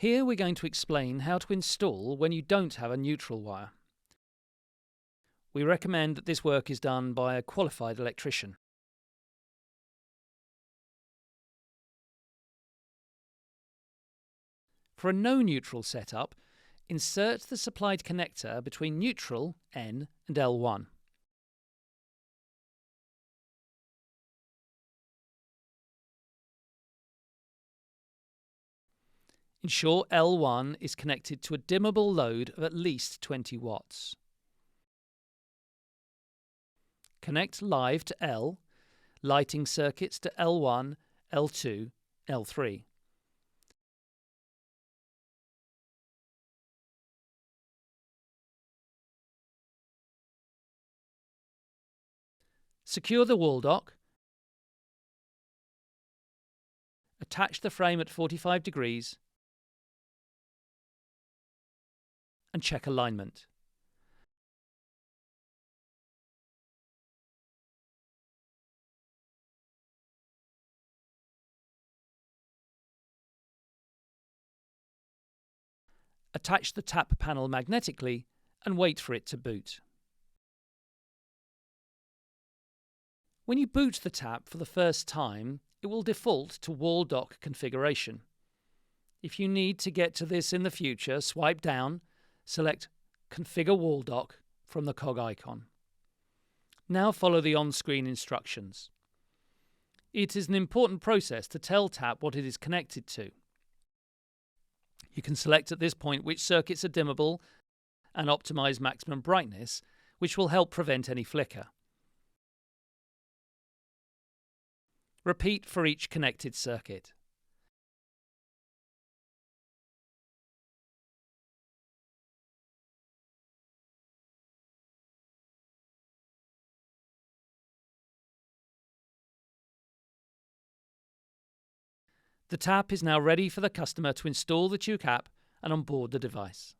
Here we're going to explain how to install when you don't have a neutral wire. We recommend that this work is done by a qualified electrician. For a no-neutral setup, insert the supplied connector between neutral N and L1. Ensure L1 is connected to a dimmable load of at least 20 watts. Connect live to L, lighting circuits to L1, L2, L3. Secure the wall dock. Attach the frame at 45 degrees and check alignment. Attach the tap panel magnetically and wait for it to boot. When you boot the tap for the first time, it will default to wall dock configuration. If you need to get to this in the future, swipe down, select Configure Wall Dock from the cog icon. Now follow the on-screen instructions. It is an important process to tell tap what it is connected to. You can select at this point which circuits are dimmable and optimize maximum brightness, which will help prevent any flicker. Repeat for each connected circuit. The tap is now ready for the customer to install the TUCAP and onboard the device.